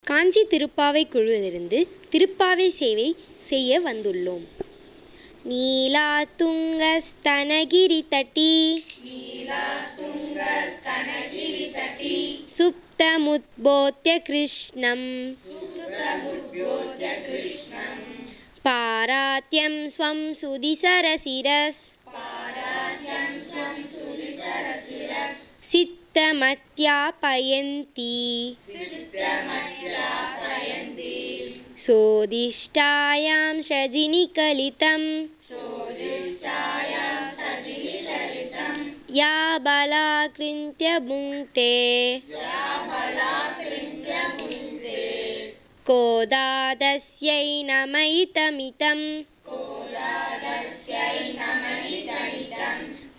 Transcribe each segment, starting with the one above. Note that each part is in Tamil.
காஞ்சி திருப்பாவை குழுவிலிருந்து திருப்பாவை சேவை செய்ய வந்துள்ளோம். நீலா துங்க ஸ்தனகிரி தட்டி சுப்தமுத்போத்ய கிருஷ்ணம் பாராத்யம் ஸ்வம் சுதிசரசிரஸ் சித்தமத்யாபயந்தி சோதிஷ்டாயாம் ஷஜினிகலிதம் யா பலாக்ருந்த்ய புங்க்தே கோதாதஸ்யை நமயிதமிதம்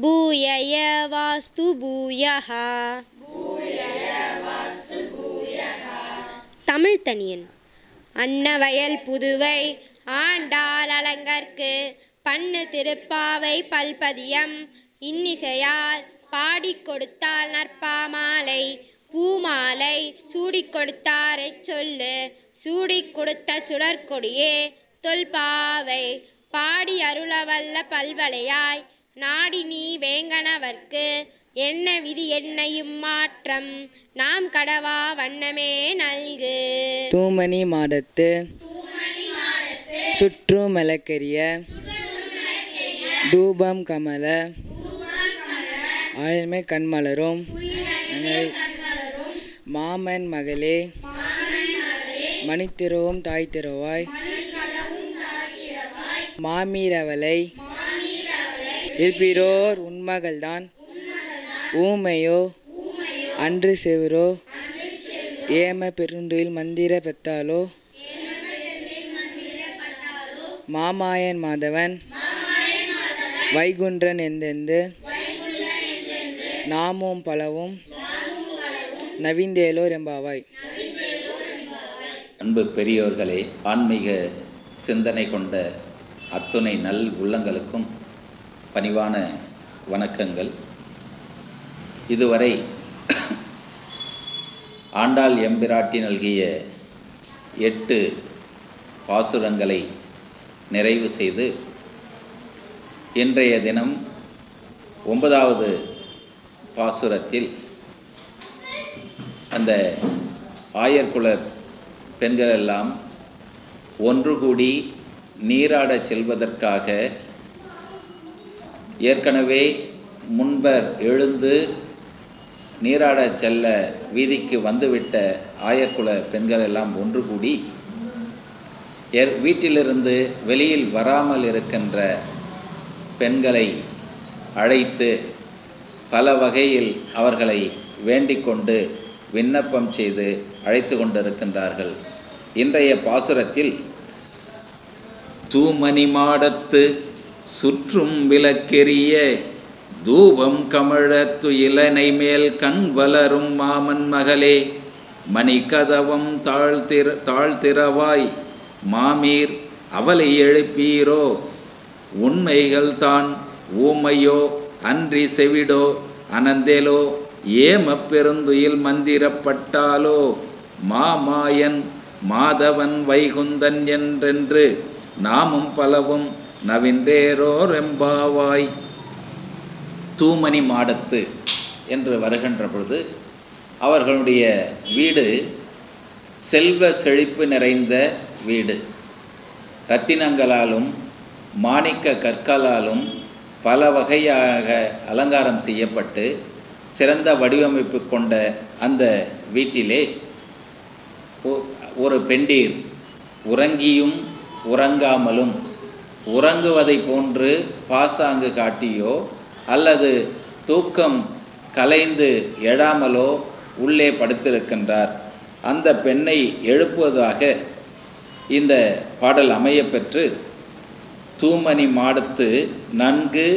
பூயய வாஸ்து பூயஹ. தமிழ் தனியன். அன்னவயல் புதுவை ஆண்டாள் அலங்கற்கு பண்ணு திருப்பாவை பல்பதியம் இன்னிசையால் பாடிக் கொடுத்தால் நற்பாமாலை பூமாலை சூடிக் கொடுத்தாரை சொல்லு சூடிக் கொடுத்த சுடற்கொடியே தொல்பாவை பாடி அருளவல்ல பல்வளையாய் நாடி நீ வேங்கனவர்க்கு என்ன விதி என்னையும் மாற்றம் நாம் கடவா வண்ணமே நல்கு. தூமணி மாடத்து சுற்றும் மெலக்கரிய தூபம் கமல ஆயல்மை கண்மலரும் மாமன் மகளே மணித்திருவும் தாய் திருவாய் மாமீரவளை இருப்பிரோர் உண்மகள்தான் ஊமையோ அன்று செவரோ ஏம பெருந்துயில் மந்திர பெத்தாலோ மாமாயன் மாதவன் வைகுன்றன் எந்தெந்து நாமும் பலவும் நவீந்தேலோ ரெம்பாவாய். அன்பு பெரியோர்களே, ஆன்மீக சிந்தனை கொண்ட அத்துணை நல் உள்ளங்களுக்கும் பணிவான வணக்கங்கள். இதுவரை ஆண்டாள் எம்பிராட்டி நல்கிய 8 பாசுரங்களை நிறைவு செய்து இன்றைய தினம் 9வது பாசுரத்தில் அந்த ஆயர்குல பெண்களெல்லாம் ஒன்று கூடி நீராடச் செல்வதற்காக ஏற்கனவே முன்பர் எழுந்து நீராடச் செல்ல வீதிக்கு வந்துவிட்ட ஆயர்குல பெண்கள் எல்லாம் ஒன்று கூடி வீட்டிலிருந்து வெளியில் வராமல் இருக்கின்ற பெண்களை அழைத்து பல வகையில் அவர்களை வேண்டிக் கொண்டு விண்ணப்பம் செய்து அழைத்து கொண்டிருக்கின்றார்கள். இன்றைய பாசுரத்தில் தூமணி மாடத்து சுற்றும் விளக்கெரிய தூபம் கமழ துயிலனை மேல் கண் வளரும் மாமன் மகளே மணிக்கதவம் தாழ்த்திரவாய் மாமீர் அவளை எழுப்பீரோ உண்மைகள் தான் ஊமையோ அன்றி செவிடோ அனந்தேலோ ஏம பெருந்துயில் மந்திரப்பட்டாலோ மாமாயன் மாதவன் வைகுந்தன் என்றென்று நாமும் பலவும் நவின்றேரோ ரெம்பாவாய். தூமணி மாடத்து என்று வருகின்ற பொழுது அவர்களுடைய வீடு செல்வ செழிப்பு நிறைந்த வீடு. இரத்தினங்களாலும் மாணிக்க கற்களாலும் பல வகையாக அலங்காரம் செய்யப்பட்டு சிறந்த வடிவமைப்பு கொண்ட அந்த வீட்டிலே ஒரு பெண்டீர் உறங்கியும் உறங்காமலும் உறங்குவதை போன்று பாசாங்கு காட்டியோ அல்லது தூக்கம் கலைந்து எழாமலோ உள்ளே படுத்திருக்கின்றார். அந்த பெண்ணை எழுப்புவதாக இந்த பாடல் அமையப்பெற்று தூமணி மாடத்து நன்கு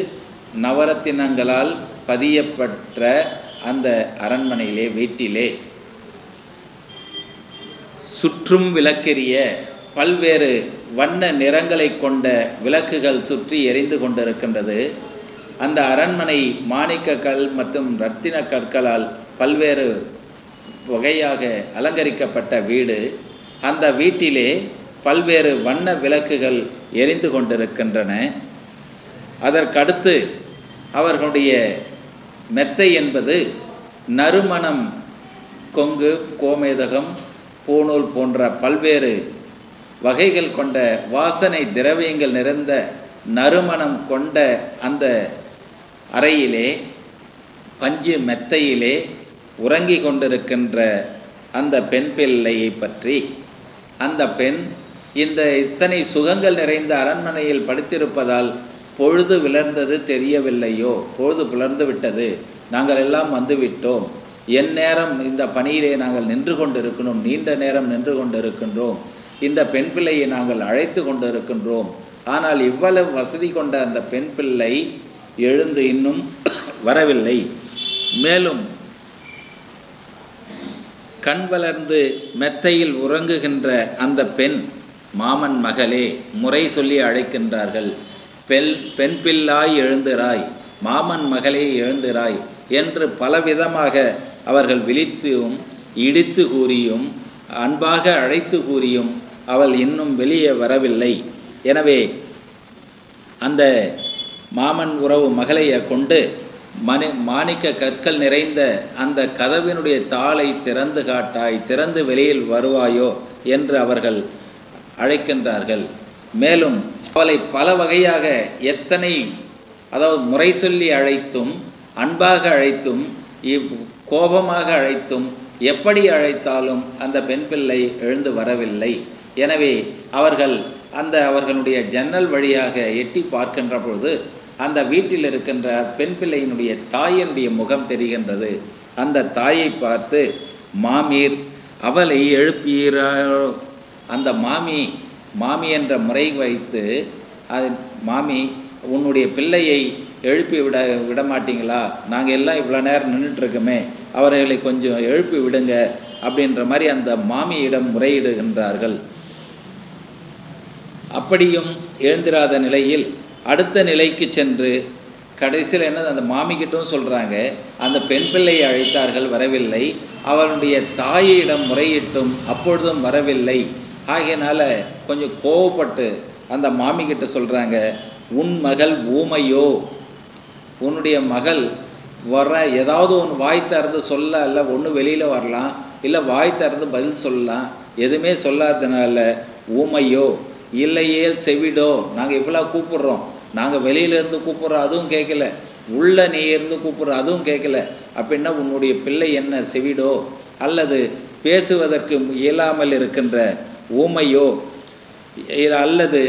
நவரத்தினங்களால் பதியப்பட்ட அந்த அரண்மனையிலே வீட்டிலே சுற்றும் விளக்கெரிய பல்வேறு வண்ண நிறங்களை கொண்ட விளக்குகள் சுற்றி எரிந்து கொண்டிருக்கின்றது. அந்த அரண்மனை மாணிக்க கல் மற்றும் இரத்தின கற்களால் பல்வேறு வகையாக அலங்கரிக்கப்பட்ட வீடு. அந்த வீட்டிலே பல்வேறு வண்ண விளக்குகள் எரிந்து கொண்டிருக்கின்றன. அதற்கடுத்து அவர்களுடைய மெத்தை என்பது நறுமணம், கொங்கு, கோமேதகம், பூணூல் போன்ற பல்வேறு வகைகள் கொண்ட வாசனை திரவியங்கள் நிறைந்த நறுமணம் கொண்ட அந்த அறையிலே, பஞ்சு மெத்தையிலே உறங்கி கொண்டிருக்கின்ற அந்த பெண் பிள்ளையை பற்றி, அந்த பெண் இந்த இத்தனை சுகங்கள் நிறைந்த அரண்மனையில் படுத்திருப்பதால் பொழுது விளர்ந்தது தெரியவில்லையோ, பொழுது புலர்ந்து விட்டது, நாங்கள் எல்லாம் வந்துவிட்டோம், என் நேரம் இந்த பணியிலே நாங்கள் நின்று கொண்டிருக்கணும், நீண்ட நேரம் நின்று கொண்டிருக்கின்றோம், இந்த பெண் பிள்ளையை நாங்கள் அழைத்து கொண்டிருக்கின்றோம். ஆனால் இவ்வளவு வசதி கொண்ட அந்த பெண் பிள்ளை எழுந்து இன்னும் வரவில்லை. மேலும் கண் வளர்ந்து மெத்தையில் உறங்குகின்ற அந்த பெண், மாமன் மகளே முறை சொல்லி அழைக்கின்றார்கள். பெண் பிள்ளாய் எழுந்திராய், மாமன் மகளே எழுந்திராய் என்று பலவிதமாக அவர்கள் விழித்தும் இடித்து கூறியும் அன்பாக அழைத்து கூறியும் அவள் இன்னும் வெளியே வரவில்லை. எனவே அந்த மாமன் உறவு மகளையை கொண்டு மாணிக்க கற்கள் நிறைந்த அந்த கதவினுடைய தாளை திறந்து காட்டாய், திறந்து வெளியில் வருவாயோ என்று அவர்கள் அழைக்கின்றார்கள். மேலும் அவளை பல வகையாக எத்தனை, அதாவது முறை சொல்லி அழைத்தும், அன்பாக அழைத்தும், கோபமாக அழைத்தும், எப்படி அழைத்தாலும் அந்த பெண் பிள்ளை எழுந்து வரவில்லை. எனவே அவர்களுடைய ஜன்னல் வழியாக எட்டி பார்க்கின்ற பொழுது அந்த வீட்டில் இருக்கின்ற பெண் பிள்ளையினுடைய தாயினுடைய முகம் தெரிகின்றது. அந்த தாயை பார்த்து, மாமீர் அவளை எழுப்பீரோ, அந்த மாமி என்ற முறை வைத்து, அது மாமி உன்னுடைய பிள்ளையை எழுப்பி விட மாட்டீங்களா, நாங்கள் எல்லாம் இவ்வளோ நேரம் நின்றுட்டுருக்கோமே, அவர்களை கொஞ்சம் எழுப்பி விடுங்க அப்படின்ற மாதிரி அந்த மாமியிடம் முறையிடுகின்றார்கள். அப்படியும் எழுந்திராத நிலையில் அடுத்த நிலைக்கு சென்று கடைசியில் என்ன, அந்த மாமிக்கிட்டும் சொல்கிறாங்க, அந்த பெண் பிள்ளையை அழைத்தார்கள், வரவில்லை. அவளுடைய தாயிடம் முறையிட்டும் அப்பொழுதும் வரவில்லை. ஆகையினால கொஞ்சம் கோவப்பட்டு அந்த மாமிக்கிட்ட சொல்கிறாங்க, உன் மகள் ஊமையோ, உன்னுடைய மகள் வர ஏதாவது ஒன்று வாய் திறந்து சொல்ல, இல்லை ஒன்று வெளியில் வரலாம், இல்லை வாய் திறந்து பதில் சொல்லலாம், எதுவுமே சொல்லாததுனால ஊமையோ, இல்லையே செவிடோ, நாங்கள் இவ்வளோ கூப்பிட்றோம், நாங்கள் வெளியிலேருந்து கூப்பிட்றோம் அதுவும் கேட்கல, உள்ள நீ இருந்து கூப்பிட்றோம் அதுவும் கேட்கல, அப்படின்னா உன்னுடைய பிள்ளை என்ன செவிடோ, அல்லது பேசுவதற்கு இயலாமல் இருக்கின்ற ஊமையோ, அல்லது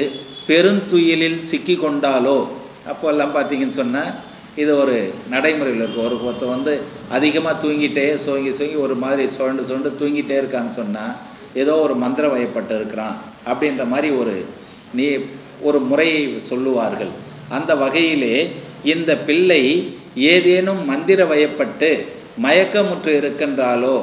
பெருந்துயிலில் சிக்கி கொண்டாலோ. அப்போல்லாம் பார்த்தீங்கன்னு சொன்னால் இது ஒரு நடைமுறையில் இருக்கும். ஒருத்தர் அதிகமாக தூங்கிட்டே சொங்கி ஒரு மாதிரி சுரண்டு தூங்கிட்டே இருக்கான்னு சொன்னால் ஏதோ ஒரு மந்திர வயப்பட்டு இருக்கிறான் அப்படின்ற மாதிரி ஒரு முறையை சொல்லுவார்கள். அந்த வகையிலே இந்த பிள்ளை ஏதேனும் மந்திர வயப்பட்டு மயக்கமுற்று இருக்கின்றாலோ,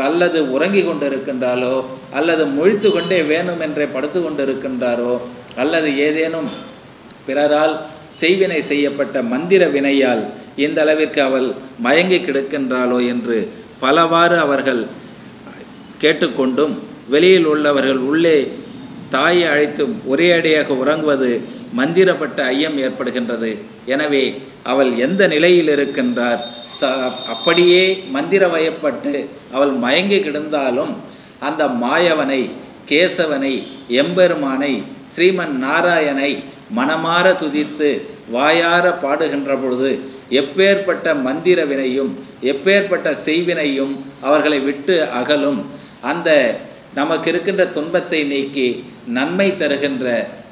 அல்லது உறங்கி கொண்டு இருக்கின்றாலோ, அல்லது முழித்து கொண்டே வேணும் என்றே படுத்து கொண்டு இருக்கின்றாரோ, அல்லது ஏதேனும் பிறரால் செய்வினை செய்யப்பட்ட மந்திர வினையால் இந்த அளவிற்கு அவள் மயங்கி கிடக்கின்றாளோ என்று பலவாறு அவர்கள் கேட்டுக்கொண்டும், வெளியில் உள்ளவர்கள் உள்ளே தாயை அழைத்து ஒரே அடியாக உறங்குவது மந்திரப்பட்ட ஐயம் ஏற்படுகின்றது. எனவே அவள் எந்த நிலையில் இருக்கின்றார், அப்படியே மந்திர வயப்பட்டு அவள் மயங்கி கிடந்தாலும் அந்த மாயவனை, கேசவனை, எம்பெருமானை, ஸ்ரீமன் நாராயணை மனமாற துதித்து வாயார பாடுகின்ற பொழுது எப்பேற்பட்ட மந்திர வினையும் எப்பேற்பட்ட செய்வினையும் அவர்களை விட்டு அகலும். அந்த நமக்கு இருக்கின்ற துன்பத்தை நீக்கி நன்மை தருகின்ற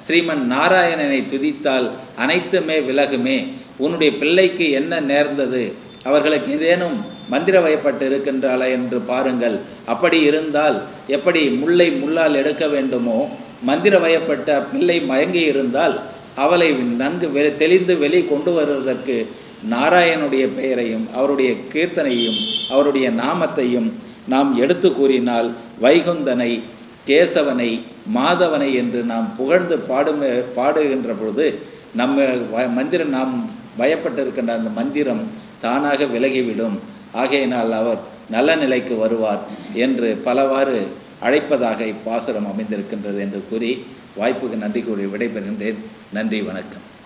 ஸ்ரீமன் நாராயணனை துதித்தால் அனைத்துமே விலகுமே. உன்னுடைய பிள்ளைக்கு என்ன நேர்ந்தது, அவர்களுக்கு ஏதேனும் மந்திர வயப்பட்டு இருக்கின்றாளா என்று பாருங்கள். அப்படி இருந்தால் எப்படி முல்லை முள்ளால் எடுக்க வேண்டுமோ, மந்திர வயப்பட்ட பிள்ளை மயங்கி இருந்தால் அவளை நன்கு தெளிந்து வெளி கொண்டு வருவதற்கு நாராயணனுடைய பெயரையும் அவருடைய கீர்த்தனையும் அவருடைய நாமத்தையும் நாம் எடுத்து கூறினால் வைகுந்தனை, கேசவனை, மாதவனை என்று நாம் புகழ்ந்து பாடுகின்ற பொழுது நம்ம நாம் பயப்பட்டிருக்கின்ற அந்த மந்திரம் தானாக விலகிவிடும். ஆகையினால் அவர் நல்ல நிலைக்கு வருவார் என்று பலவாறு அழைப்பதாக இப்பாசுரம் அமைந்திருக்கின்றது என்று கூறி வாய்ப்புக்கு நன்றி கூறி விடைபெறுகின்றேன். நன்றி, வணக்கம்.